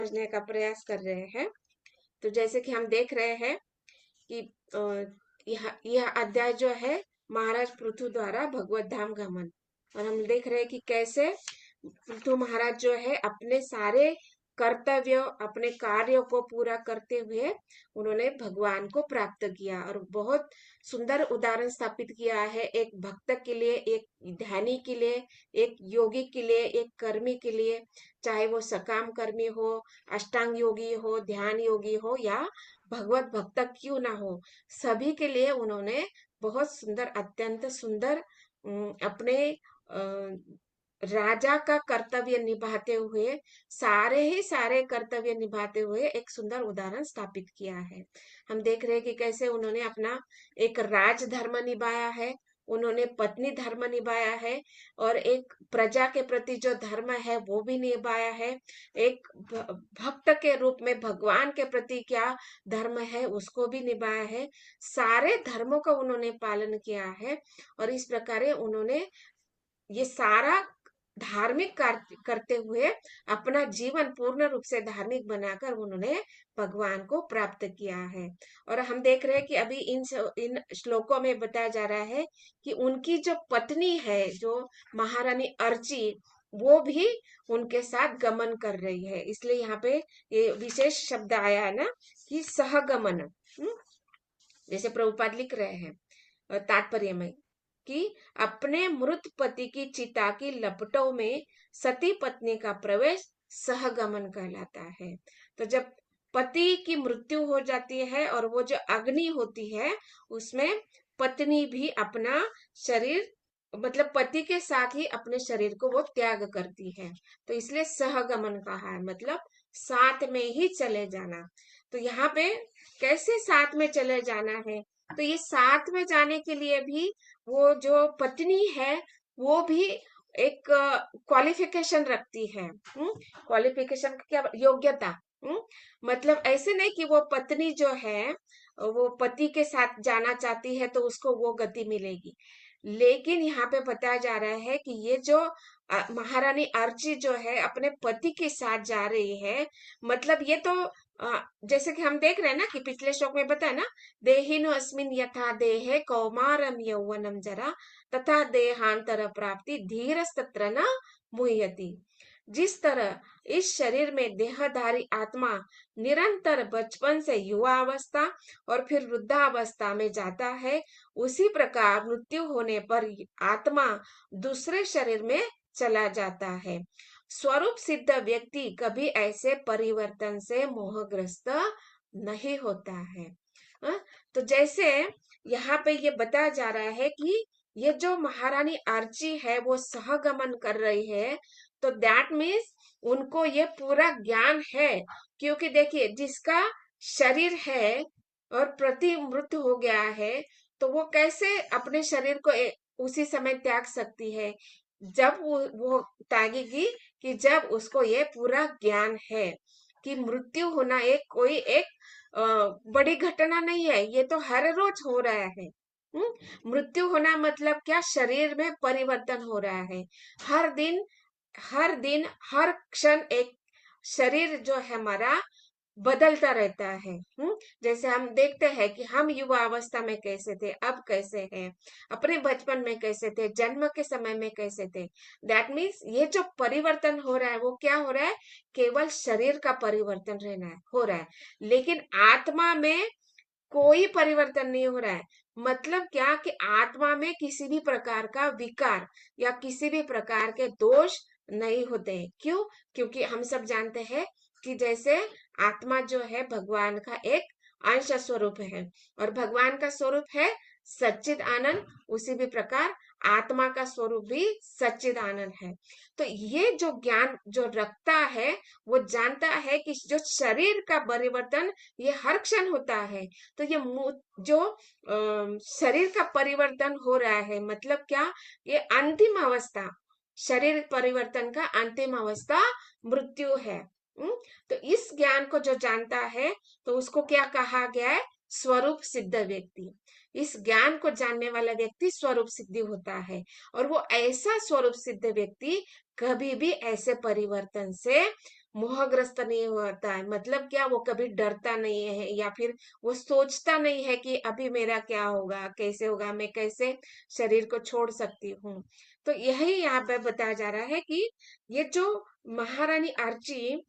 समझने का प्रयास कर रहे हैं। तो जैसे कि हम देख रहे हैं कि यह अध्याय जो है महाराज पृथु द्वारा भगवत धाम गमन, और हम देख रहे हैं कि कैसे पृथु महाराज जो है अपने सारे कर्तव्य, अपने कार्यों को पूरा करते हुए उन्होंने भगवान को प्राप्त किया, और बहुत सुंदर उदाहरण स्थापित किया है एक भक्त के लिए, एक ध्यानी के लिए, एक योगी के लिए, एक कर्मी के लिए। चाहे वो सकाम कर्मी हो, अष्टांग योगी हो, ध्यान योगी हो, या भगवत भक्त क्यों ना हो, सभी के लिए उन्होंने बहुत सुंदर, अत्यंत सुंदर अपने राजा का कर्तव्य निभाते हुए, सारे ही सारे कर्तव्य निभाते हुए एक सुंदर उदाहरण स्थापित किया है। हम देख रहे हैं कि कैसे उन्होंने अपना एक राज धर्म निभाया है, उन्होंने पत्नी धर्म निभाया है, और एक प्रजा के प्रति जो धर्म है वो भी निभाया है। एक भक्त के रूप में भगवान के प्रति क्या धर्म है उसको भी निभाया है। सारे धर्मों का उन्होंने पालन किया है, और इस प्रकार उन्होंने ये सारा धार्मिक कार्य करते हुए अपना जीवन पूर्ण रूप से धार्मिक बनाकर उन्होंने भगवान को प्राप्त किया है। और हम देख रहे हैं कि अभी इन श्लोकों में बताया जा रहा है कि उनकी जो पत्नी है, जो महारानी अर्ची, वो भी उनके साथ गमन कर रही है। इसलिए यहाँ पे ये विशेष शब्द आया है ना कि सहगमन। जैसे प्रभुपाद लिख रहे हैं तात्पर्य में कि अपने मृत पति की चिता की लपटों में सती पत्नी का प्रवेश सहगमन कहलाता है। तो जब पति की मृत्यु हो जाती है और वो जो अग्नि होती है उसमें पत्नी भी अपना शरीर, मतलब पति के साथ ही अपने शरीर को वो त्याग करती है। तो इसलिए सहगमन कहा है, मतलब साथ में ही चले जाना। तो यहाँ पे कैसे साथ में चले जाना है, तो ये साथ में जाने के लिए भी वो जो पत्नी है वो भी एक क्वालिफिकेशन रखती है। क्वालिफिकेशन क्या, योग्यता। मतलब ऐसे नहीं कि वो पत्नी जो है वो पति के साथ जाना चाहती है तो उसको वो गति मिलेगी, लेकिन यहाँ पे बताया जा रहा है कि ये जो महारानी अर्ची जो है अपने पति के साथ जा रही है, मतलब ये तो जैसे कि हम देख रहे हैं ना कि पिछले श्लोक में बताया ना, देहिनो अस्मिन यथा देहे कौमारम यौवनम जरा तथा देहांतर प्राप्ति धीरस्तत्र न मुह्यति। जिस तरह इस शरीर में देहधारी आत्मा निरंतर बचपन से युवा अवस्था और फिर वृद्धावस्था में जाता है, उसी प्रकार मृत्यु होने पर आत्मा दूसरे शरीर में चला जाता है। स्वरूप सिद्ध व्यक्ति कभी ऐसे परिवर्तन से मोहग्रस्त नहीं होता है। तो जैसे यहाँ पे ये बताया जा रहा है कि ये जो महारानी अर्ची है वो सहगमन कर रही है, तो दैट मीन्स उनको ये पूरा ज्ञान है। क्योंकि देखिए, जिसका शरीर है और प्रति मृत हो गया है, तो वो कैसे अपने शरीर को उसी समय त्याग सकती है, जब वो त्यागेगी कि जब उसको ये पूरा ज्ञान है कि मृत्यु होना एक कोई एक बड़ी घटना नहीं है, ये तो हर रोज हो रहा है। मृत्यु होना मतलब क्या, शरीर में परिवर्तन हो रहा है। हर दिन, हर दिन, हर क्षण एक शरीर जो है हमारा बदलता रहता है। जैसे हम देखते हैं कि हम युवा अवस्था में कैसे थे, अब कैसे हैं, अपने बचपन में कैसे थे, जन्म के समय में कैसे थे। दैट मीन्स ये जो परिवर्तन हो रहा है वो क्या हो रहा है, केवल शरीर का परिवर्तन रहना है, हो रहा है, लेकिन आत्मा में कोई परिवर्तन नहीं हो रहा है। मतलब क्या कि आत्मा में किसी भी प्रकार का विकार या किसी भी प्रकार के दोष नहीं होते हैं। क्यों? क्योंकि हम सब जानते हैं कि जैसे आत्मा जो है भगवान का एक अंश स्वरूप है, और भगवान का स्वरूप है सच्चिद आनंद, उसी भी प्रकार आत्मा का स्वरूप भी सच्चिद आनंद है। तो ये जो ज्ञान जो रखता है वो जानता है कि जो शरीर का परिवर्तन ये हर क्षण होता है। तो ये जो शरीर का परिवर्तन हो रहा है, मतलब क्या, ये अंतिम अवस्था, शरीर परिवर्तन का अंतिम अवस्था मृत्यु है। तो इस ज्ञान को जो जानता है तो उसको क्या कहा गया है, स्वरूप सिद्ध व्यक्ति। इस ज्ञान को जानने वाला व्यक्ति स्वरूप सिद्धि होता है, और वो ऐसा स्वरूप सिद्ध व्यक्ति कभी भी ऐसे परिवर्तन से मोहग्रस्त नहीं होता है। मतलब क्या, वो कभी डरता नहीं है या फिर वो सोचता नहीं है कि अभी मेरा क्या होगा, कैसे होगा, मैं कैसे शरीर को छोड़ सकती हूँ। तो यही यहाँ पे बताया जा रहा है कि ये जो महारानी आर्ची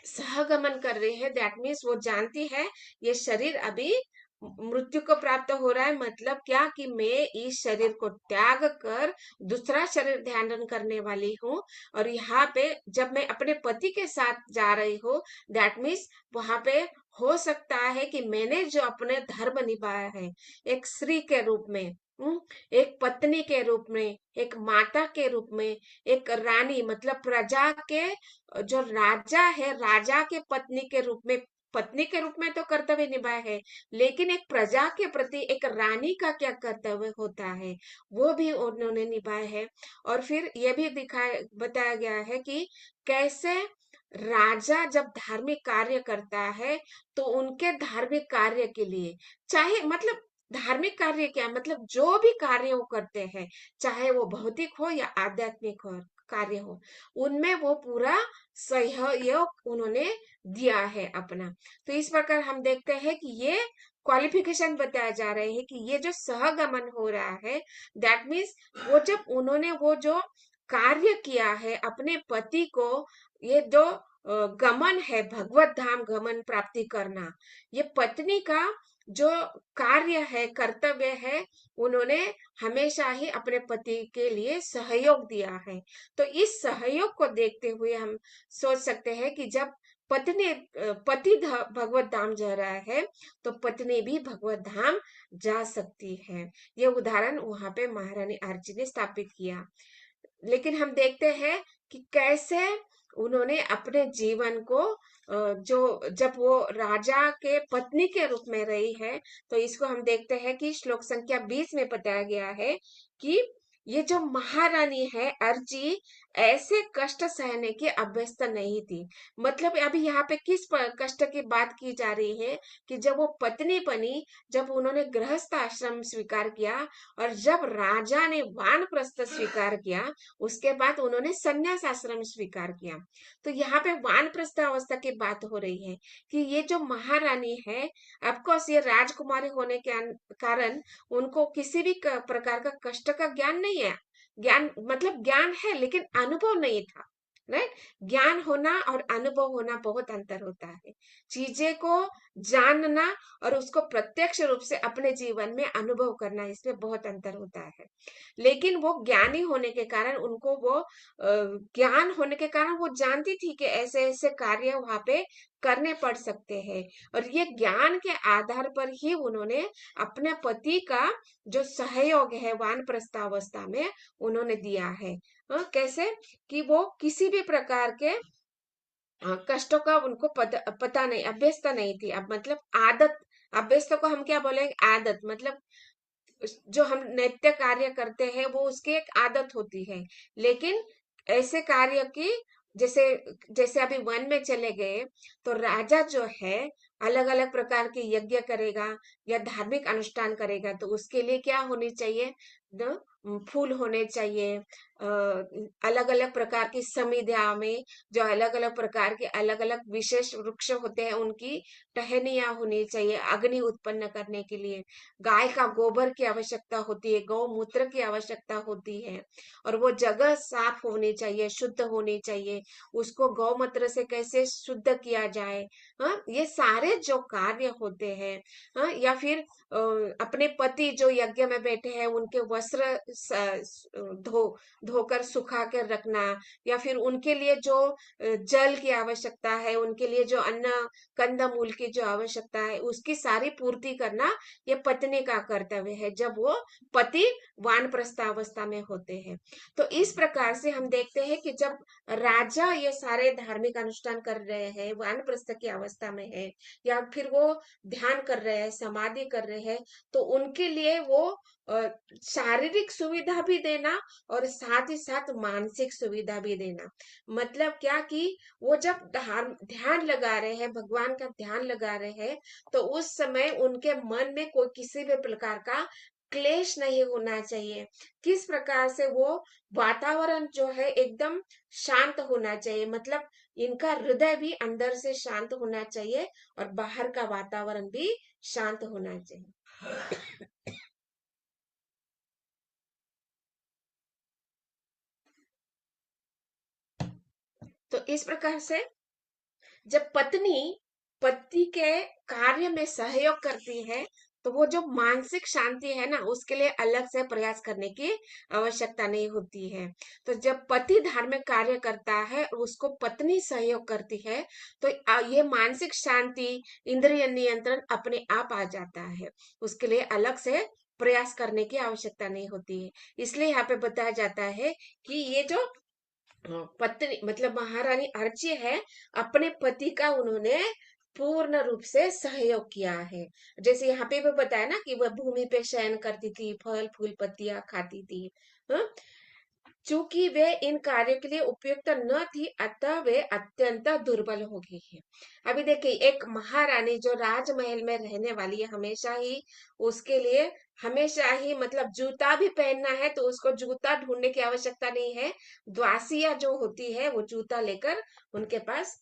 सहगमन कर रही है, दैट मीन्स वो जानती है ये शरीर अभी मृत्यु को प्राप्त हो रहा है। मतलब क्या कि मैं इस शरीर को त्याग कर दूसरा शरीर धारण करने वाली हूँ। और यहाँ पे जब मैं अपने पति के साथ जा रही हूँ, दैट मीन्स वहां पे हो सकता है कि मैंने जो अपने धर्म निभाया है एक स्त्री के रूप में, एक पत्नी के रूप में, एक माता के रूप में, एक रानी मतलब प्रजा के जो राजा है, राजा के पत्नी के रूप में, पत्नी के रूप में तो कर्तव्य निभाया है, लेकिन एक प्रजा के प्रति एक रानी का क्या कर्तव्य होता है वो भी उन्होंने निभाया है। और फिर ये भी दिखाया बताया गया है कि कैसे राजा जब धार्मिक कार्य करता है तो उनके धार्मिक कार्य के लिए, चाहे मतलब धार्मिक कार्य क्या मतलब जो भी कार्य वो करते हैं, चाहे वो भौतिक हो या आध्यात्मिक हो कार्य हो, उनमें वो पूरा सहयोग उन्होंने दिया है अपना। तो इस प्रकार हम देखते हैं कि ये क्वालिफिकेशन बताया जा रहे हैं कि ये जो सहगमन हो रहा है, दैट मीन्स वो जब उन्होंने वो जो कार्य किया है अपने पति को, ये जो गमन है भगवत धाम गमन प्राप्ति करना, ये पत्नी का जो कार्य है कर्तव्य है, उन्होंने हमेशा ही अपने पति के लिए सहयोग दिया है। तो इस सहयोग को देखते हुए हम सोच सकते हैं कि जब पति भगवत धाम जा रहा है तो पत्नी भी भगवत धाम जा सकती है। ये उदाहरण वहां पे महारानी आर्ची ने स्थापित किया। लेकिन हम देखते हैं कि कैसे उन्होंने अपने जीवन को जो जब वो राजा के पत्नी के रूप में रही है, तो इसको हम देखते हैं कि श्लोक संख्या 20 में बताया गया है कि ये जो महारानी है अर्जी ऐसे कष्ट सहने की अभ्यस्त नहीं थी। मतलब अभी यहाँ पे किस कष्ट की बात की जा रही है कि जब वो पत्नी बनी, जब उन्होंने गृहस्थ आश्रम स्वीकार किया और जब राजा ने वानप्रस्थ स्वीकार किया, उसके बाद उन्होंने संन्यास आश्रम स्वीकार किया। तो यहाँ पे वानप्रस्थ अवस्था की बात हो रही है कि ये जो महारानी है, ऑफकोर्स ये राजकुमारी होने के कारण उनको किसी भी प्रकार का कष्ट का ज्ञान नहीं है। ज्ञान मतलब ज्ञान है लेकिन अनुभव नहीं था, राइट। ज्ञान होना और अनुभव होना बहुत अंतर होता है। चीजें को जानना और उसको प्रत्यक्ष रूप से अपने जीवन में अनुभव करना, इसमें बहुत अंतर होता है। लेकिन वो ज्ञानी होने के कारण उनको वो ज्ञान होने के कारण वो जानती थी कि ऐसे ऐसे कार्य वहां पे करने पड़ सकते हैं। और ये ज्ञान के आधार पर ही उन्होंने अपने पति का जो सहयोग है वानप्रस्थावस्था में उन्होंने दिया है। कैसे कि वो किसी भी प्रकार के कष्टों का उनको पता नहीं, अभ्यस्त नहीं थी। अब मतलब आदत, अभ्यस्त को हम क्या बोलेंगे, आदत मतलब जो हम नित्य कार्य करते हैं वो उसकी एक आदत होती है। लेकिन ऐसे कार्य की, जैसे जैसे अभी वन में चले गए तो राजा जो है अलग अलग प्रकार के यज्ञ करेगा या धार्मिक अनुष्ठान करेगा, तो उसके लिए क्या होनी चाहिए, फूल होने चाहिए। अलग अलग प्रकार की समिधा में जो अलग अलग प्रकार के अलग अलग विशेष वृक्ष होते हैं उनकी टहनियां होनी चाहिए अग्नि उत्पन्न करने के लिए। गाय का गोबर की आवश्यकता होती है, गौमूत्र की आवश्यकता होती है, और वो जगह साफ होनी चाहिए, शुद्ध होनी चाहिए। उसको गौमूत्र से कैसे शुद्ध किया जाए, हाँ, ये सारे जो कार्य होते हैं। हाँ, या फिर अपने पति जो यज्ञ में बैठे हैं उनके वस्त्र धो धोकर सुखा कर रखना, या फिर उनके लिए जो जल की आवश्यकता है, उनके लिए जो अन्न कंद मूल की जो आवश्यकता है उसकी सारी पूर्ति करना, ये पत्नी का कर्तव्य है जब वो पति वानप्रस्थावस्था में होते हैं। तो इस प्रकार से हम देखते हैं कि जब राजा ये सारे धार्मिक अनुष्ठान कर रहे हैं, वानप्रस्थ की अवस्था में है, या फिर वो ध्यान कर रहे हैं, समाधि कर रहे हैं, तो उनके लिए वो शारीरिक सुविधा भी देना और साथ ही साथ मानसिक सुविधा भी देना। मतलब क्या कि वो जब ध्यान लगा रहे हैं, भगवान का ध्यान लगा रहे हैं, तो उस समय उनके मन में कोई किसी भी प्रकार का क्लेश नहीं होना चाहिए, किस प्रकार से वो वातावरण जो है एकदम शांत होना चाहिए, मतलब इनका हृदय भी अंदर से शांत होना चाहिए और बाहर का वातावरण भी शांत होना चाहिए। तो इस प्रकार से जब पत्नी पति के कार्य में सहयोग करती है, तो वो जो मानसिक शांति है ना, उसके लिए अलग से प्रयास करने की आवश्यकता नहीं होती है। तो जब पति धार्मिक कार्य करता है और उसको पत्नी सहयोग करती है, तो ये मानसिक शांति, इंद्रिय नियंत्रण अपने आप आ जाता है। उसके लिए अलग से प्रयास करने की आवश्यकता नहीं होती है। इसलिए यहाँ पे बताया जाता है कि ये जो पत्नी मतलब महारानी अर्ची है, अपने पति का उन्होंने पूर्ण रूप से सहयोग किया है। जैसे यहाँ पे भी बताया ना कि वह भूमि पे शयन करती थी, फल फूल पत्तियां खाती थी। हाँ? चूंकि वे इन कार्यों के लिए उपयुक्त न थी, अतः वे अत्यंत दुर्बल हो गई है। अभी देखिए, एक महारानी जो राजमहल में रहने वाली है, हमेशा ही उसके लिए हमेशा ही मतलब जूता भी पहनना है तो उसको जूता ढूंढने की आवश्यकता नहीं है। द्वासिया जो होती है वो जूता लेकर उनके पास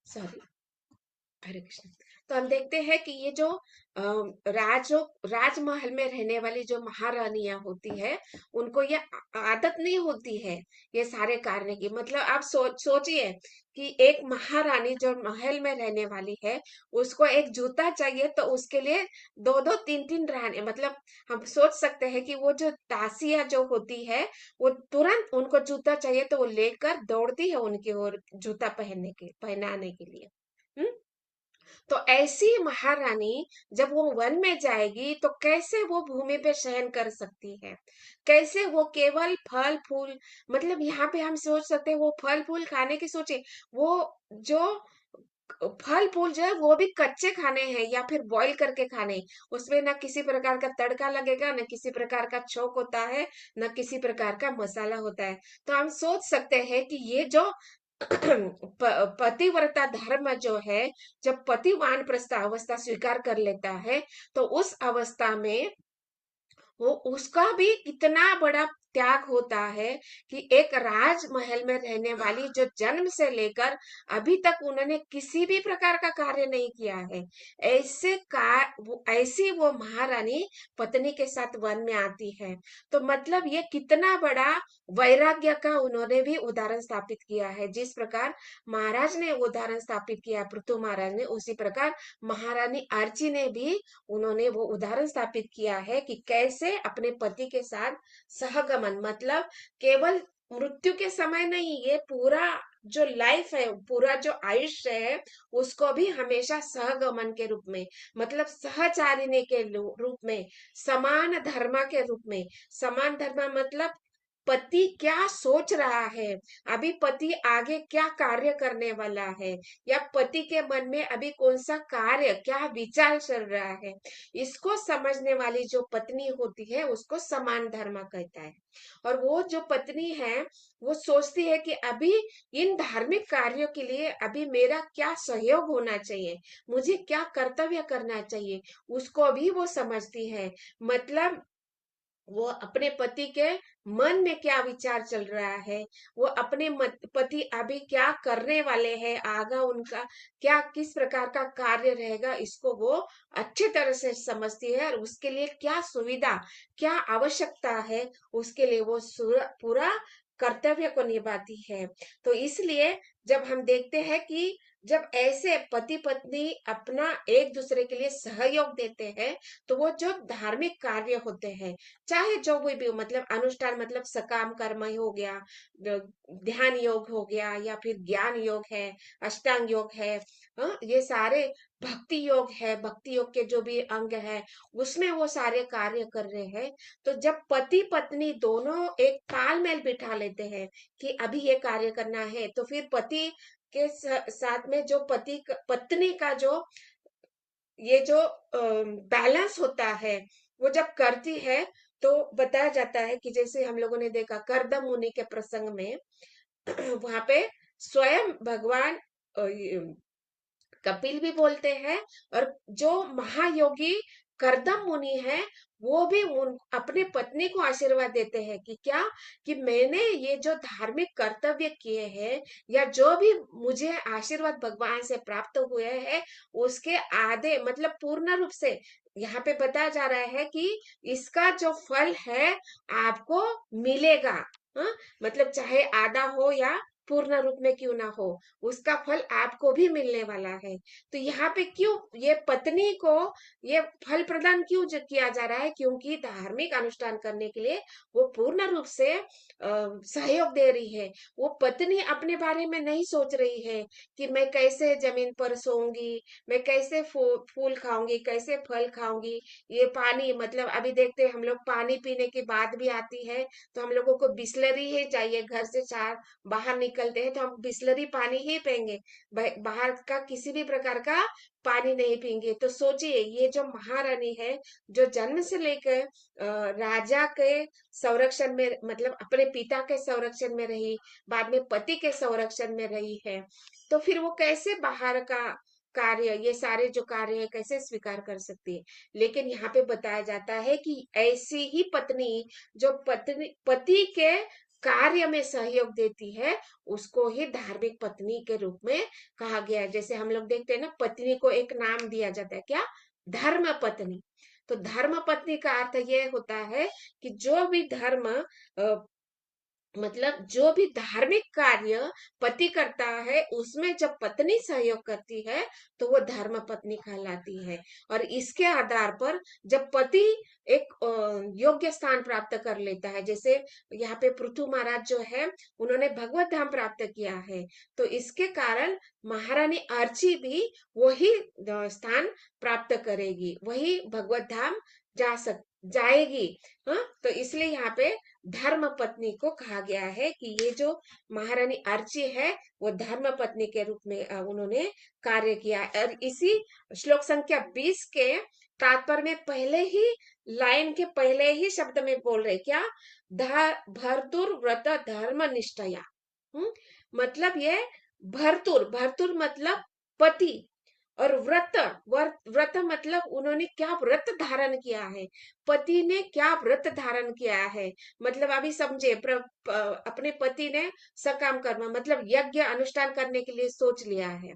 सॉरी, हरे कृष्ण। तो हम देखते हैं कि ये जो राजमहल में रहने वाली जो महारानियां होती है, उनको ये आदत नहीं होती है ये सारे कार्य की। मतलब आप सोचिए कि एक महारानी जो महल में रहने वाली है, उसको एक जूता चाहिए तो उसके लिए दो दो तीन तीन रानी, मतलब हम सोच सकते हैं कि वो जो दासियां जो होती है, वो तुरंत उनको जूता चाहिए तो वो लेकर दौड़ती है उनकी ओर जूता पहनाने के लिए। हम्म। तो ऐसी महारानी जब वो वन में जाएगी तो कैसे वो भूमि पे शयन कर सकती है? कैसे वो केवल फल फूल, मतलब यहाँ पे हम सोच सकते हैं वो फल फूल खाने की सोचे, वो जो फल फूल जो है वो भी कच्चे खाने हैं या फिर बॉईल करके खाने, उसमें ना किसी प्रकार का तड़का लगेगा, ना किसी प्रकार का छोक होता है, ना किसी प्रकार का मसाला होता है। तो हम सोच सकते हैं कि ये जो पतिव्रता धर्म जो है, जब पति वानप्रस्थ अवस्था स्वीकार कर लेता है, तो उस अवस्था में वो उसका भी इतना बड़ा त्याग होता है कि एक राजमहल में रहने वाली जो जन्म से लेकर अभी तक उन्होंने किसी भी प्रकार का कार्य नहीं किया है, ऐसी वो महारानी पत्नी के साथ वन में आती है। तो मतलब ये कितना बड़ा वैराग्य का उन्होंने भी उदाहरण स्थापित किया है। जिस प्रकार महाराज ने उदाहरण स्थापित किया पृथु महाराज ने, उसी प्रकार महारानी अर्ची ने भी उन्होंने वो उदाहरण स्थापित किया है कि कैसे अपने पति के साथ सहगमन, मतलब केवल मृत्यु के समय नहीं, ये पूरा जो लाइफ है, पूरा जो आयुष्य है, उसको भी हमेशा सहगमन के रूप में, मतलब सहचारिणी के रूप में, समान धर्म के रूप में। समान धर्म मतलब पति क्या सोच रहा है, अभी पति आगे क्या कार्य करने वाला है, या पति के मन में अभी कौन सा कार्य, क्या विचार चल रहा है, इसको समझने वाली जो पत्नी होती है उसको समान धर्म कहता है। और वो जो पत्नी है, वो सोचती है कि अभी इन धार्मिक कार्यों के लिए अभी मेरा क्या सहयोग होना चाहिए, मुझे क्या कर्तव्य करना चाहिए, उसको भी वो समझती है। मतलब वो अपने पति के मन में क्या विचार चल रहा है, वो अपने पति अभी क्या करने वाले हैं, आगा उनका क्या किस प्रकार का कार्य रहेगा, इसको वो अच्छी तरह से समझती है और उसके लिए क्या सुविधा, क्या आवश्यकता है, उसके लिए वो पूरा कर्तव्य को निभाती है। तो इसलिए जब हम देखते हैं कि जब ऐसे पति पत्नी अपना एक दूसरे के लिए सहयोग देते हैं, तो वो जो धार्मिक कार्य होते हैं, चाहे जो भी हो, मतलब अनुष्ठान, मतलब सकाम कर्म हो गया, ध्यान योग हो गया, या फिर ज्ञान योग है, अष्टांग योग है, ये सारे भक्ति योग है, भक्ति योग के जो भी अंग है, उसमें वो सारे कार्य कर रहे हैं। तो जब पति पत्नी दोनों एक तालमेल बिठा लेते हैं कि अभी ये कार्य करना है, तो फिर पति के साथ में जो पत्नी का जो ये जो बैलेंस होता है, वो जब करती है, तो बताया जाता है कि जैसे हम लोगों ने देखा करदम मुनि के प्रसंग में वहां पे स्वयं भगवान कपिल भी बोलते हैं, और जो महायोगी करदम मुनि है, वो भी अपने पत्नी को आशीर्वाद देते हैं कि क्या, कि मैंने ये जो धार्मिक कर्तव्य किए हैं, या जो भी मुझे आशीर्वाद भगवान से प्राप्त हुए हैं, उसके आधे मतलब पूर्ण रूप से यहाँ पे बताया जा रहा है कि इसका जो फल है आपको मिलेगा। हाँ? मतलब चाहे आधा हो या पूर्ण रूप में क्यों ना हो, उसका फल आपको भी मिलने वाला है। तो यहाँ पे क्यों ये पत्नी को ये फल प्रदान क्यों किया जा रहा है, क्योंकि धार्मिक अनुष्ठान करने के लिए वो पूर्ण रूप से सहयोग दे रही है। वो पत्नी अपने बारे में नहीं सोच रही है कि मैं कैसे जमीन पर सोऊंगी, मैं कैसे फूल खाऊंगी, कैसे फल खाऊंगी, ये पानी, मतलब अभी देखते हैं हम लोग पानी पीने की बात भी आती है, तो हम लोगों को बिस्लरी ही चाहिए। घर से चार बाहर निकलते हैं तो हम बिस्लरी पानी ही पियेंगे, बाहर का किसी भी प्रकार का पानी नहीं पियेंगे। तो सोचिए, ये जो महारानी है, जो जन्म से लेकर राजा के संरक्षण में, मतलब अपने पिता के संरक्षण में रही, बाद में पति के संरक्षण में रही है, तो फिर वो कैसे बाहर का कार्य, ये सारे जो कार्य है, कैसे स्वीकार कर सकती है। लेकिन यहाँ पे बताया जाता है कि ऐसी ही पत्नी, जो पति के कार्य में सहयोग देती है, उसको ही धार्मिक पत्नी के रूप में कहा गया है। जैसे हम लोग देखते हैं ना, पत्नी को एक नाम दिया जाता है, क्या, धर्म पत्नी। तो धर्म पत्नी का अर्थ ये होता है कि जो भी धर्म मतलब जो भी धार्मिक कार्य पति करता है, उसमें जब पत्नी सहयोग करती है, तो वो धर्म पत्नी कहलाती है। और इसके आधार पर जब पति एक योग्य स्थान प्राप्त कर लेता है, जैसे यहाँ पे पृथु महाराज जो है, उन्होंने भगवत धाम प्राप्त किया है, तो इसके कारण महारानी अर्ची भी वही स्थान प्राप्त करेगी, वही भगवत धाम जाएगी। हाँ, तो इसलिए यहाँ पे धर्म पत्नी को कहा गया है कि ये जो महारानी अर्ची है, वो धर्म पत्नी के रूप में उन्होंने कार्य किया। और इसी श्लोक संख्या 20 के तात्पर्य में पहले ही लाइन के पहले ही शब्द में बोल रहे, क्या, भरतुर व्रत धर्म निष्ठया। मतलब ये भरतुर, भरतुर मतलब पति, और व्रत, व्रत मतलब उन्होंने क्या व्रत धारण किया है, पति ने क्या व्रत धारण किया है। मतलब अभी समझे, अपने पति ने सकाम कर्म मतलब यज्ञ अनुष्ठान करने के लिए सोच लिया है।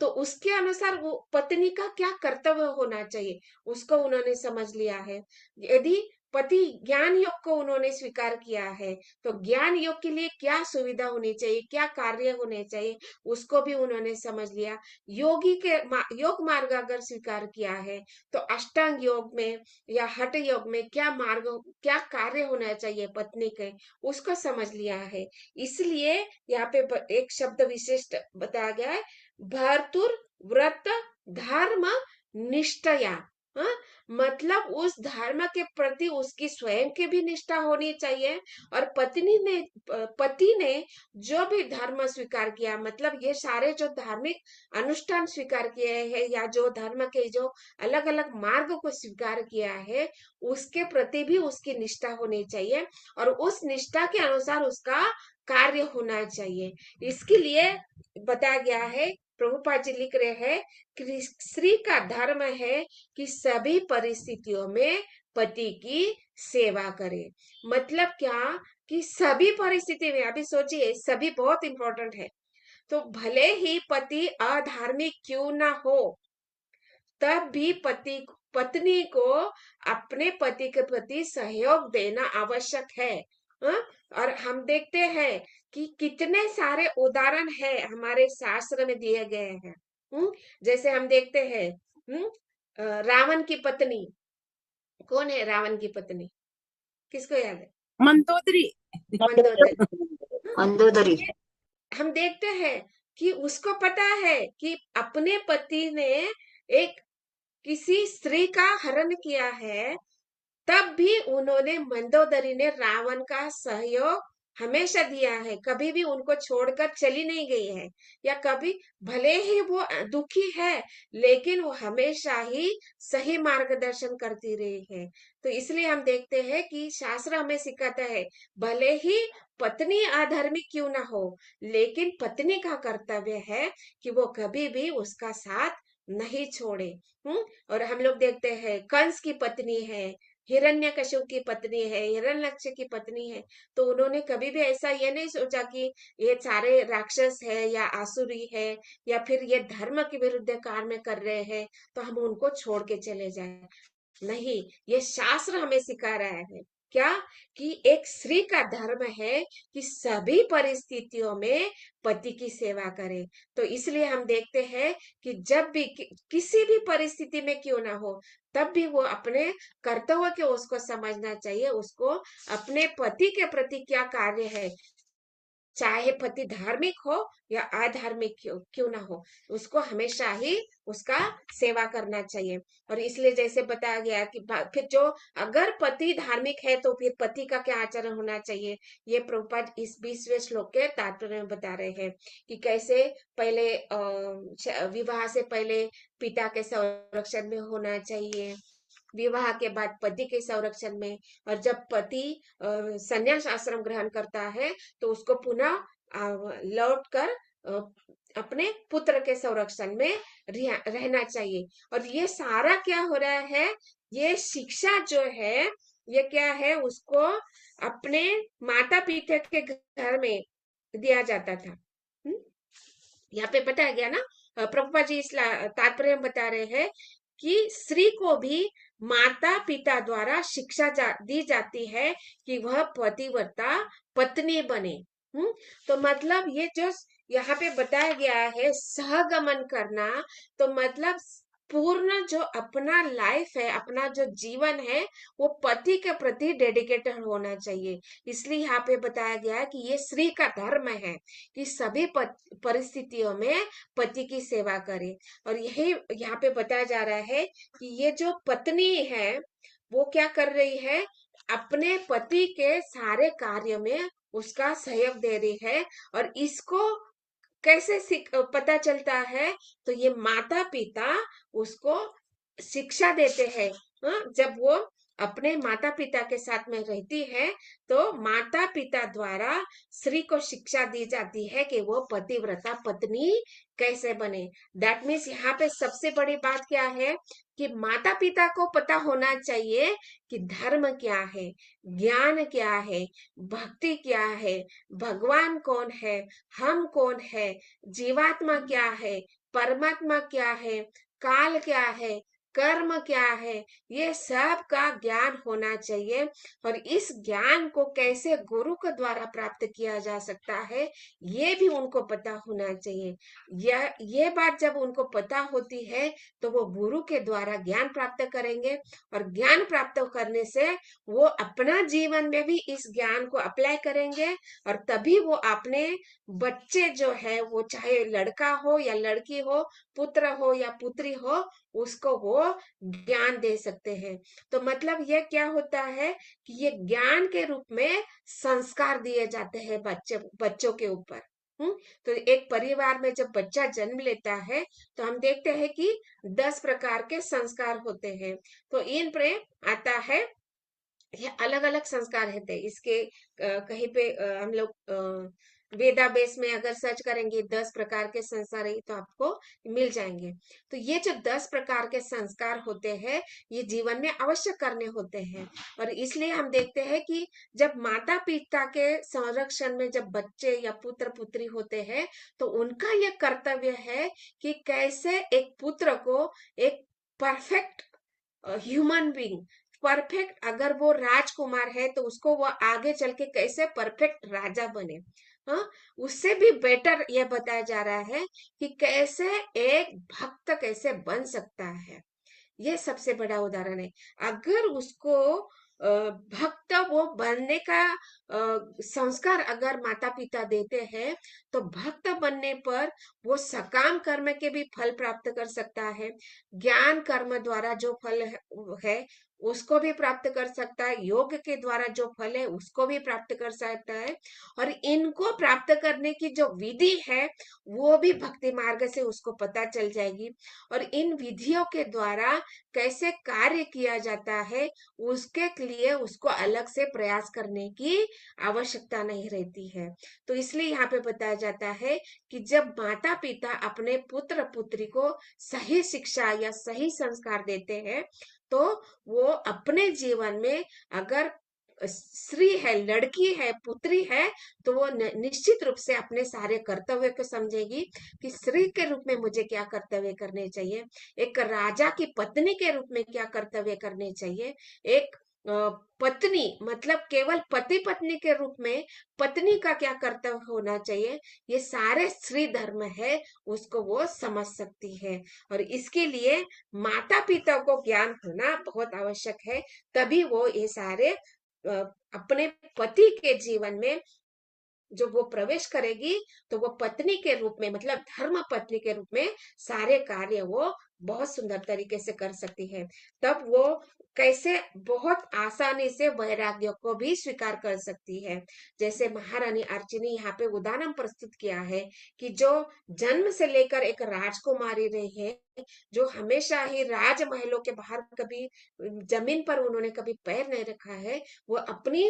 तो उसके अनुसार वो पत्नी का क्या कर्तव्य होना चाहिए, उसको उन्होंने समझ लिया है। यदि पति ज्ञान योग को उन्होंने स्वीकार किया है, तो ज्ञान योग के लिए क्या सुविधा होनी चाहिए, क्या कार्य होने चाहिए, उसको भी उन्होंने समझ लिया। योगी के योग मार्ग अगर स्वीकार किया है, तो अष्टांग योग में या हठ योग में क्या मार्ग, क्या कार्य होना चाहिए पत्नी के, उसको समझ लिया है। इसलिए यहाँ पे एक शब्द विशिष्ट बताया गया है, भर्तुर व्रत धर्म निष्ठया। हाँ? मतलब उस धर्म के प्रति उसकी स्वयं की भी निष्ठा होनी चाहिए, और पति ने जो भी धर्म स्वीकार किया, मतलब ये सारे जो धार्मिक अनुष्ठान स्वीकार किए हैं, या जो धर्म के जो अलग अलग मार्ग को स्वीकार किया है, उसके प्रति भी उसकी निष्ठा होनी चाहिए, और उस निष्ठा के अनुसार उसका कार्य होना चाहिए। इसके लिए बताया गया है, प्रभुपाद जी लिख रहे हैं कि स्त्री का धर्म है कि सभी परिस्थितियों में पति की सेवा करे। मतलब क्या, कि सभी परिस्थिति में, अभी सोचिए, सभी बहुत इंपॉर्टेंट है, तो भले ही पति अधार्मिक क्यों ना हो, तब भी पत्नी को अपने पति के प्रति सहयोग देना आवश्यक है। हाँ? और हम देखते हैं कि कितने सारे उदाहरण है हमारे शास्त्र में दिए गए हैं। जैसे हम देखते हैं, रावण की पत्नी, कौन है रावण की पत्नी, किसको याद है? मंदोदरी। मंदोदरी। मंदोदरी। ये हम देखते हैं कि उसको पता है कि अपने पति ने एक किसी स्त्री का हरण किया है, तब भी उन्होंने, मंदोदरी ने रावण का सहयोग हमेशा दिया है, कभी भी उनको छोड़कर चली नहीं गई है, या कभी भले ही वो दुखी है लेकिन वो हमेशा ही सही मार्गदर्शन करती रही है। तो इसलिए हम देखते हैं कि शास्त्र हमें सिखाता है, भले ही पत्नी अधर्मी क्यों ना हो, लेकिन पत्नी का कर्तव्य है कि वो कभी भी उसका साथ नहीं छोड़े। और हम लोग देखते हैं कंस की पत्नी है, हिरण्यकशिपु की पत्नी है, हिरण्यक्ष की पत्नी है, तो उन्होंने कभी भी ऐसा ये नहीं सोचा कि ये सारे राक्षस है या आसुरी है या फिर ये धर्म के विरुद्ध कार्य कर रहे हैं तो हम उनको छोड़ के चले जाए। नहीं, ये शास्त्र हमें सिखा रहा है क्या, कि एक स्त्री का धर्म है कि सभी परिस्थितियों में पति की सेवा करे। तो इसलिए हम देखते हैं कि जब भी किसी भी परिस्थिति में क्यों ना हो, तब भी वो अपने कर्तव्य के उसको समझना चाहिए, उसको अपने पति के प्रति क्या कार्य है, चाहे पति धार्मिक हो या अधार्मिक क्यों ना हो, उसको हमेशा ही उसका सेवा करना चाहिए। और इसलिए जैसे बताया गया कि फिर जो अगर पति धार्मिक है तो फिर पति का क्या आचरण होना चाहिए, ये प्रभुपाद इस 20वें श्लोक के तात्पर्य में बता रहे हैं कि कैसे पहले विवाह से पहले पिता के संरक्षण में होना चाहिए, विवाह के बाद पति के संरक्षण में, और जब पति संन्यास आश्रम ग्रहण करता है तो उसको पुनः लौट कर अपने पुत्र के संरक्षण में रहना चाहिए। और ये सारा क्या हो रहा है, ये शिक्षा जो है ये क्या है, उसको अपने माता पिता के घर में दिया जाता था। यहाँ पे बताया गया ना, प्रभुपा जी इस तात्पर्य में बता रहे हैं कि स्त्री को भी माता पिता द्वारा शिक्षा दी जाती है कि वह पतिव्रता पत्नी बने। तो मतलब ये जो यहाँ पे बताया गया है सहगमन करना, तो मतलब पूर्ण जो अपना लाइफ है, अपना जो जीवन है, वो पति के प्रति डेडिकेटेड होना चाहिए। इसलिए यहाँ पे बताया गया है कि ये स्त्री का धर्म है कि सभी परिस्थितियों में पति की सेवा करे। और यही यहाँ पे बताया जा रहा है कि ये जो पत्नी है वो क्या कर रही है, अपने पति के सारे कार्य में उसका सहयोग दे रही है। और इसको कैसे पता चलता है, तो ये माता पिता उसको शिक्षा देते हैं। जब वो अपने माता पिता के साथ में रहती है तो माता पिता द्वारा स्त्री को शिक्षा दी जाती है कि वो पतिव्रता पत्नी कैसे बने। दैट मीन्स यहाँ पे सबसे बड़ी बात क्या है कि माता पिता को पता होना चाहिए कि धर्म क्या है, ज्ञान क्या है, भक्ति क्या है, भगवान कौन है, हम कौन है, जीवात्मा क्या है, परमात्मा क्या है, काल क्या है, कर्म क्या है, ये सब का ज्ञान होना चाहिए। और इस ज्ञान को कैसे गुरु के द्वारा प्राप्त किया जा सकता है, ये भी उनको पता होना चाहिए। ये बात जब उनको पता होती है तो वो गुरु के द्वारा ज्ञान प्राप्त करेंगे, और ज्ञान प्राप्त करने से वो अपना जीवन में भी इस ज्ञान को अप्लाई करेंगे। और तभी वो अपने बच्चे जो है, वो चाहे लड़का हो या लड़की हो, पुत्र हो या पुत्री हो, उसको वो ज्ञान दे सकते हैं। तो मतलब ये क्या होता है कि ये ज्ञान के रूप में संस्कार दिए जाते हैं बच्चों के ऊपर। तो एक परिवार में जब बच्चा जन्म लेता है तो हम देखते हैं कि 10 प्रकार के संस्कार होते हैं। तो इन पे आता है, ये अलग अलग संस्कार रहते हैं इसके। कहीं पे हम लोग वेदाबेस में अगर सर्च करेंगे 10 प्रकार के संस्कार है तो आपको मिल जाएंगे। तो ये जो 10 प्रकार के संस्कार होते हैं ये जीवन में अवश्य करने होते हैं। और इसलिए हम देखते हैं कि जब माता पिता के संरक्षण में जब बच्चे या पुत्र पुत्री होते हैं तो उनका यह कर्तव्य है कि कैसे एक पुत्र को एक परफेक्ट ह्यूमन बीइंग, परफेक्ट, अगर वो राजकुमार है तो उसको वो आगे चल के कैसे परफेक्ट राजा बने। हाँ, उससे भी बेटर ये बताया जा रहा है कि कैसे एक भक्त कैसे बन सकता है। ये सबसे बड़ा उदाहरण है। अगर उसको भक्त वो बनने का संस्कार अगर माता पिता देते हैं तो भक्त बनने पर वो सकाम कर्म के भी फल प्राप्त कर सकता है। ज्ञान कर्म द्वारा जो फल है उसको भी प्राप्त कर सकता है, योग के द्वारा जो फल है उसको भी प्राप्त कर सकता है। और इनको प्राप्त करने की जो विधि है वो भी भक्ति मार्ग से उसको पता चल जाएगी। और इन विधियों के द्वारा कैसे कार्य किया जाता है उसके लिए उसको अलग से प्रयास करने की आवश्यकता नहीं रहती है। तो इसलिए यहाँ पे बताया जाता है कि जब माता पिता अपने पुत्र पुत्री को सही शिक्षा या सही संस्कार देते हैं, तो वो अपने जीवन में, अगर स्त्री है, लड़की है, पुत्री है, तो वो निश्चित रूप से अपने सारे कर्तव्य को समझेगी कि स्त्री के रूप में मुझे क्या कर्तव्य करने चाहिए, एक राजा की पत्नी के रूप में क्या कर्तव्य करने चाहिए, एक पत्नी मतलब केवल पति पत्नी के रूप में पत्नी का क्या कर्तव्य होना चाहिए, ये सारे स्त्री धर्म है, उसको वो समझ सकती है। और इसके लिए माता पिता को ज्ञान होना बहुत आवश्यक है, तभी वो ये सारे अपने पति के जीवन में जब वो प्रवेश करेगी, तो वो पत्नी के रूप में मतलब धर्म पत्नी के रूप में सारे कार्य वो बहुत सुंदर तरीके से कर सकती है। तब वो कैसे बहुत आसानी से वैराग्य को भी स्वीकार कर सकती है। जैसे महारानी अर्ची ने यहाँ पे उदाहरण प्रस्तुत किया है कि जो जन्म से लेकर एक राजकुमारी रही है, जो हमेशा ही राजमहलों के बाहर कभी जमीन पर उन्होंने कभी पैर नहीं रखा है, वो अपनी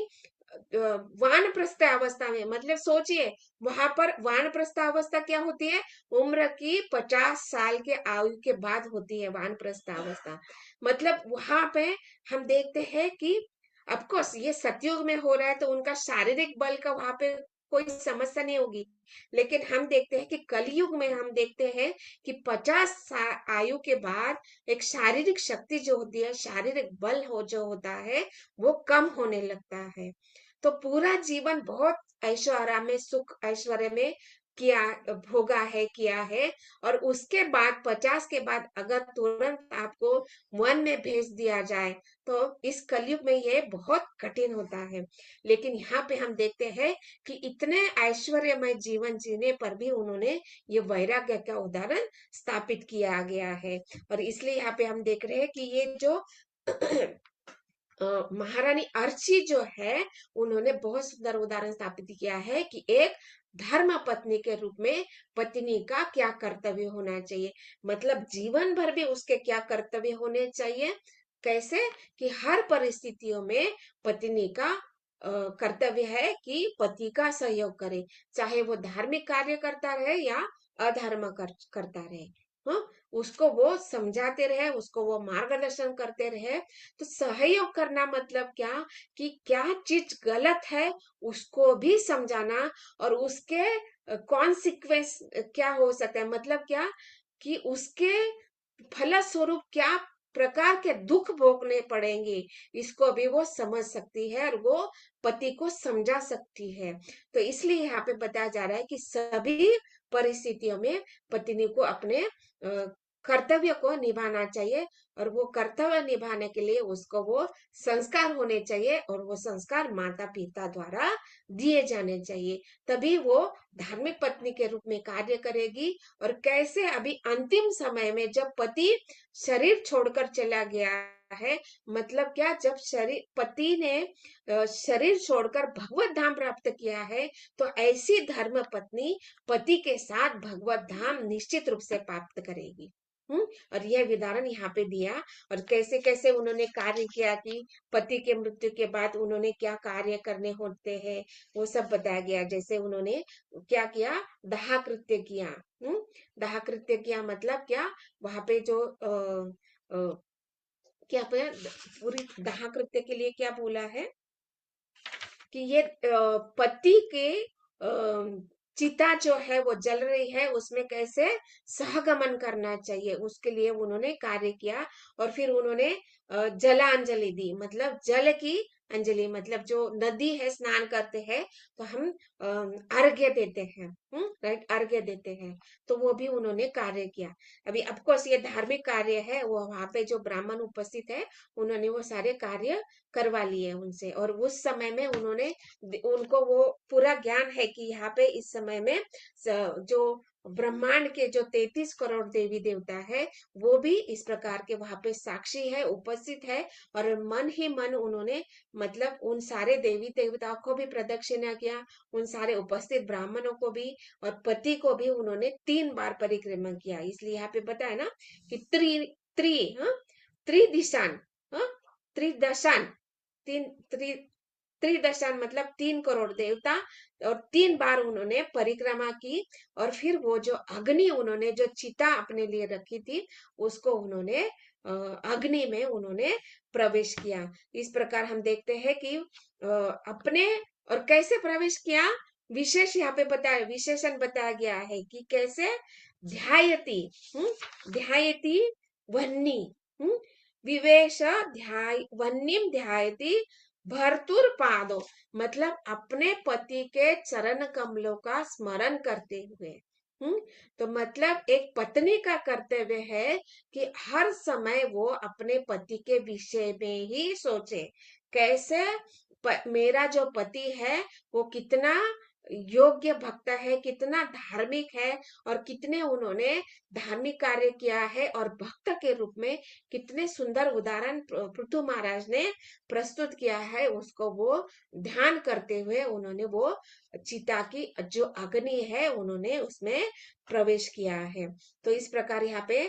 वानप्रस्थ अवस्था में, मतलब सोचिए वहां पर वानप्रस्थ अवस्था क्या होती है, उम्र की 50 साल के आयु के बाद होती है वानप्रस्थ अवस्था। मतलब वहां पे हम देखते हैं कि अफकोर्स ये सतयुग में हो रहा है, तो उनका शारीरिक बल का वहां पे कोई समस्या नहीं होगी। लेकिन हम देखते हैं कि कलयुग में हम देखते हैं कि 50 आयु के बाद एक शारीरिक शक्ति जो होती है, शारीरिक बल हो जो होता है, वो कम होने लगता है। तो पूरा जीवन बहुत ऐशो आराम में, सुख ऐश्वर्य में किया, भोगा है, किया है। और उसके बाद 50 के बाद अगर तुरंत आपको वन में भेज दिया जाए, तो इस कलयुग में ये बहुत कठिन होता है। लेकिन यहाँ पे हम देखते हैं कि इतने ऐश्वर्यमय जीवन जीने पर भी उन्होंने ये वैराग्य का उदाहरण स्थापित किया गया है। और इसलिए यहाँ पे हम देख रहे हैं कि ये जो महारानी अर्ची जो है, उन्होंने बहुत सुंदर उदाहरण स्थापित किया है कि एक धर्म पत्नी के रूप में पत्नी का क्या कर्तव्य होना चाहिए, मतलब जीवन भर भी उसके क्या कर्तव्य होने चाहिए। कैसे कि हर परिस्थितियों में पत्नी का कर्तव्य है कि पति का सहयोग करे, चाहे वो धार्मिक कार्य करता रहे या अधर्म करता रहे। हाँ, उसको वो समझाते रहे, उसको वो मार्गदर्शन करते रहे। तो सहयोग करना मतलब क्या कि क्या चीज गलत है उसको भी समझाना, और उसके कॉन्सिक्वेंस क्या हो सकता है, मतलब क्या कि उसके फलस्वरूप क्या प्रकार के दुख भोगने पड़ेंगे, इसको भी वो समझ सकती है और वो पति को समझा सकती है। तो इसलिए यहाँ पे बताया जा रहा है कि सभी परिस्थितियों में पत्नी को अपने कर्तव्य को निभाना चाहिए, और वो कर्तव्य निभाने के लिए उसको वो संस्कार होने चाहिए, और वो संस्कार माता पिता द्वारा दिए जाने चाहिए। तभी वो धार्मिक पत्नी के रूप में कार्य करेगी। और कैसे अभी अंतिम समय में जब पति शरीर छोड़कर चला गया है, मतलब क्या, जब शरीर पति ने शरीर छोड़कर भगवत धाम प्राप्त किया है, तो ऐसी धर्म पत्नी पति के साथ भगवत धाम निश्चित रूप से प्राप्त करेगी। और यह उदाहरण यहाँ पे दिया, और कैसे कैसे उन्होंने कार्य किया कि पति के मृत्यु के बाद उन्होंने क्या कार्य करने होते हैं, वो सब बताया गया। जैसे उन्होंने क्या किया, दाह कृत्य किया। दाह कृत्य किया मतलब क्या, वहां पे जो क्या पे पूरी दाह कृत्य के लिए क्या बोला है कि ये पति के चिता जो है वो जल रही है, उसमें कैसे सहगमन करना चाहिए, उसके लिए उन्होंने कार्य किया। और फिर उन्होंने जलांजलि दी, मतलब जल की अंजलि, मतलब जो नदी है स्नान करते हैं तो हम अर्घ्य देते हैं, राइट, अर्घ्य देते हैं। तो वो भी उन्होंने कार्य किया। अभी ऑफ कोर्स ये धार्मिक कार्य है, वो वहां पे जो ब्राह्मण उपस्थित है उन्होंने वो सारे कार्य करवा लिए उनसे। और उस समय में उन्होंने उनको वो पूरा ज्ञान है कि यहाँ पे इस समय में जो ब्रह्मांड के जो 33 करोड़ देवी देवता है वो भी इस प्रकार के वहां पे साक्षी है, उपस्थित है। और मन ही मन उन्होंने मतलब उन सारे देवी देवताओं को भी प्रदक्षिणा किया, उन सारे उपस्थित ब्राह्मणों को भी और पति को भी उन्होंने 3 बार परिक्रमा किया। इसलिए यहाँ पे बताया ना कि त्रि त्रि हाँ त्रिदिशान, हाँ त्रिदशान, तीन त्रि त्रिदशान मतलब 3 करोड़ देवता, और 3 बार उन्होंने परिक्रमा की। और फिर वो जो अग्नि उन्होंने जो चिता अपने लिए रखी थी उसको उन्होंने अग्नि में उन्होंने प्रवेश किया। इस प्रकार हम देखते हैं कि अपने और कैसे प्रवेश किया, विशेष यहाँ पे बताया, विशेषण बताया गया है कि कैसे ध्यायति, ध्यायति वन्नी, विवेश ध्याय वन्नीम ध्यायति भर्तुर पादो, मतलब अपने पति के चरण कमलों का स्मरण करते हुए। तो मतलब एक पत्नी का कर्तव्य है कि हर समय वो अपने पति के विषय में ही सोचे, कैसे मेरा जो पति है वो कितना योग्य भक्त है, कितना धार्मिक है, और कितने उन्होंने धार्मिक कार्य किया है, और भक्त के रूप में कितने सुंदर उदाहरण पृथु महाराज ने प्रस्तुत किया है, उसको वो ध्यान करते हुए उन्होंने वो चिता की जो अग्नि है उन्होंने उसमें प्रवेश किया है। तो इस प्रकार यहाँ पे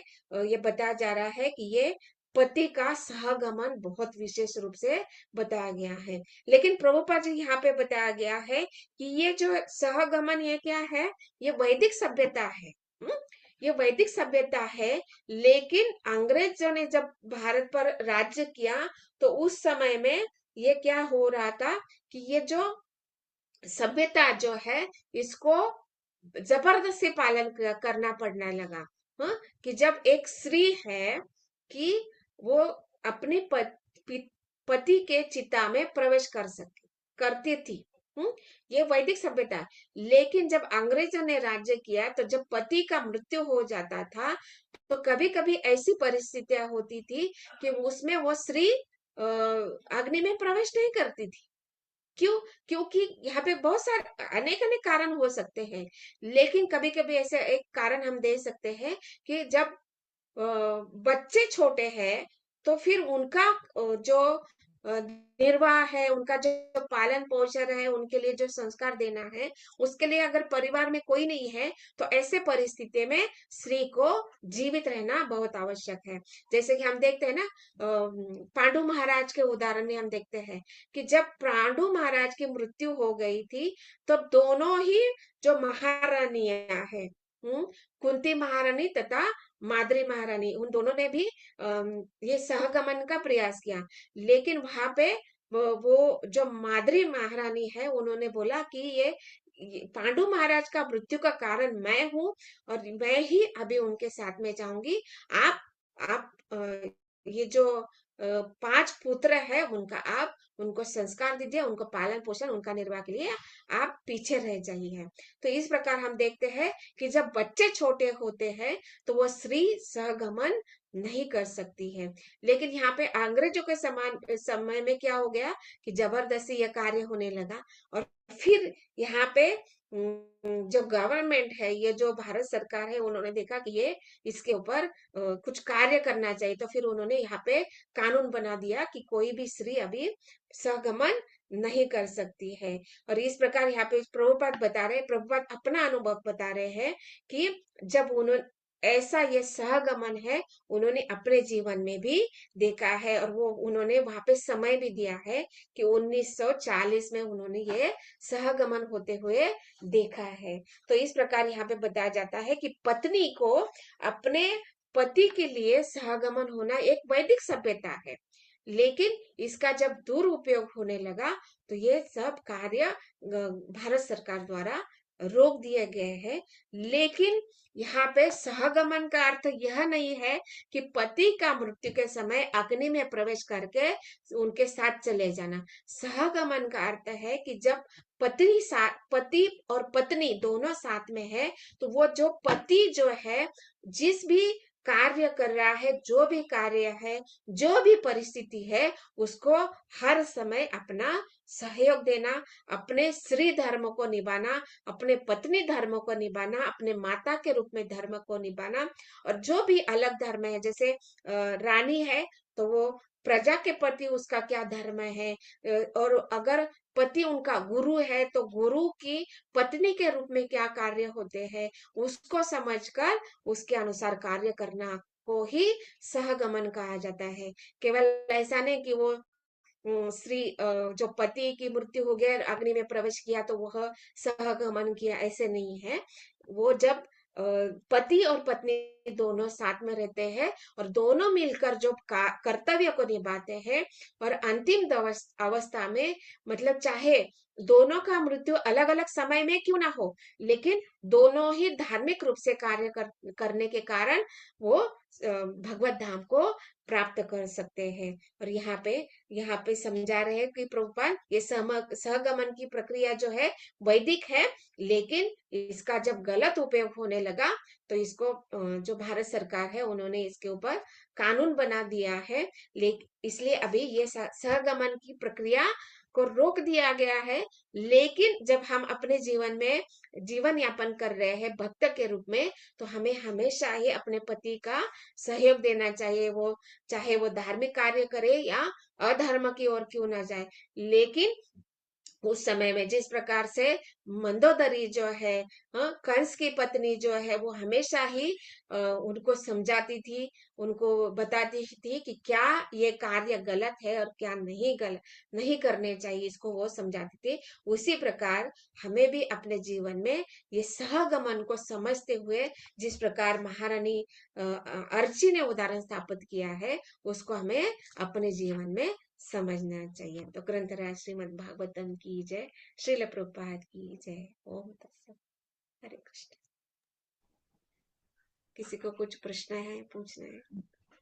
ये बताया जा रहा है कि ये पति का सहगमन बहुत विशेष रूप से बताया गया है। लेकिन प्रभुपाद जी यहाँ पे बताया गया है कि ये जो सहगमन ये क्या है, ये वैदिक सभ्यता है। ये वैदिक सभ्यता है। लेकिन अंग्रेजों ने जब भारत पर राज्य किया तो उस समय में ये क्या हो रहा था कि ये जो सभ्यता जो है इसको जबरदस्ती पालन करना पड़ने लगा। हाँ, कि जब एक स्त्री है कि वो अपने पति के चिता में प्रवेश कर सकती करती थी। ये वैदिक सभ्यता है। लेकिन जब अंग्रेजों ने राज्य किया तो जब पति का मृत्यु हो जाता था तो कभी कभी ऐसी परिस्थितियां होती थी कि उसमें वो स्त्री अग्नि में प्रवेश नहीं करती थी। क्यों? क्योंकि यहाँ पे बहुत सारे अनेक अनेक कारण हो सकते हैं। लेकिन कभी कभी ऐसे एक कारण हम दे सकते हैं कि जब बच्चे छोटे हैं तो फिर उनका जो निर्वाह है, उनका जो पालन पोषण है, उनके लिए जो संस्कार देना है, उसके लिए अगर परिवार में कोई नहीं है तो ऐसे परिस्थिति में स्त्री को जीवित रहना बहुत आवश्यक है। जैसे कि हम देखते हैं ना पांडु महाराज के उदाहरण में हम देखते हैं कि जब पांडु महाराज की मृत्यु हो गई थी तो दोनों ही जो महारानियां हैं, कुंती महारानी तथा माद्री महारानी, उन दोनों ने भी ये सहगमन का प्रयास किया। लेकिन वहां पे वो जो माद्री महारानी है उन्होंने बोला कि ये पांडु महाराज का मृत्यु का कारण मैं हूँ और मैं ही अभी उनके साथ में जाऊंगी। आप ये जो 5 पुत्र है उनका आप उनको संस्कार दीजिए, उनको पालन पोषण उनका निर्वाह के लिए आप पीछे रह जाइए। तो इस प्रकार हम देखते हैं कि जब बच्चे छोटे होते हैं तो वो स्त्री सहगमन नहीं कर सकती है। लेकिन यहाँ पे अंग्रेजों के समान समय में क्या हो गया कि जबरदस्ती यह कार्य होने लगा। और फिर यहाँ पे जो गवर्नमेंट है, ये जो भारत सरकार है, उन्होंने देखा कि ये इसके ऊपर कुछ कार्य करना चाहिए। तो फिर उन्होंने यहाँ पे कानून बना दिया कि कोई भी स्त्री अभी सहगमन नहीं कर सकती है। और इस प्रकार यहाँ पे प्रभुपाद अपना अनुभव बता रहे हैं कि जब उन्होंने ऐसा ये सहगमन है उन्होंने अपने जीवन में भी देखा है, और वो उन्होंने वहां पे समय भी दिया है कि 1940 में उन्होंने ये सहगमन होते हुए देखा है। तो इस प्रकार यहाँ पे बताया जाता है कि पत्नी को अपने पति के लिए सहगमन होना एक वैदिक सभ्यता है। लेकिन इसका जब दुरुपयोग होने लगा तो ये सब कार्य भारत सरकार द्वारा रोक दिए गए हैं। लेकिन यहाँ पे सहगमन का अर्थ यह नहीं है कि पति का मृत्यु के समय अग्नि में प्रवेश करके उनके साथ चले जाना। सहगमन का अर्थ है कि जब पति और पत्नी दोनों साथ में है तो वो जो पति जो है जिस भी कार्य कर रहा है, जो भी कार्य है, जो भी परिस्थिति है, उसको हर समय अपना सहयोग देना, अपने स्त्री धर्म को निभाना, अपने पत्नी धर्म को निभाना, अपने माता के रूप में धर्म को निभाना। और जो भी अलग धर्म है, जैसे रानी है तो वो प्रजा के प्रति उसका क्या धर्म है, और अगर पति उनका गुरु है तो गुरु की पत्नी के रूप में क्या कार्य होते हैं, उसको समझकर उसके अनुसार कार्य करना को ही सहगमन कहा जाता है। केवल ऐसा नहीं कि वो स्त्री जो पति की मृत्यु हो गया, अग्नि में प्रवेश किया तो वह सहगमन किया, ऐसे नहीं है। वो जब पति और पत्नी दोनों साथ में रहते हैं और दोनों मिलकर जो कर्तव्य को निभाते हैं, और अंतिम अवस्था में, मतलब चाहे दोनों का मृत्यु अलग अलग समय में क्यों ना हो, लेकिन दोनों ही धार्मिक रूप से करने के कारण वो भगवत धाम को प्राप्त कर सकते हैं। और यहाँ पे समझा रहे हैं कि प्रभुपाद ये सहगमन की प्रक्रिया जो है वैदिक है, लेकिन इसका जब गलत उपयोग होने लगा तो इसको जो भारत सरकार है उन्होंने इसके ऊपर कानून बना दिया है। लेकिन इसलिए अभी ये सहगमन की प्रक्रिया को रोक दिया गया है। लेकिन जब हम अपने जीवन में जीवन यापन कर रहे हैं भक्त के रूप में, तो हमें हमेशा ही अपने पति का सहयोग देना चाहिए, वो चाहे वो धार्मिक कार्य करे या अधर्म की ओर क्यों ना जाए। लेकिन उस समय में जिस प्रकार से मंदोदरी जो है, कंस की पत्नी जो है, वो हमेशा ही उनको समझाती थी, उनको बताती थी कि क्या ये कार्य गलत है और क्या नहीं करने चाहिए, इसको वो समझाती थी। उसी प्रकार हमें भी अपने जीवन में ये सहगमन को समझते हुए, जिस प्रकार महारानी अर्ची ने उदाहरण स्थापित किया है, उसको हमें अपने जीवन में समझना चाहिए। तो ग्रंथराज श्रीमद् भागवतम की जय, श्रील प्रभुपाद की जय। ओम तत्सत। हरे कृष्ण। किसी को कुछ प्रश्न है, पूछना है?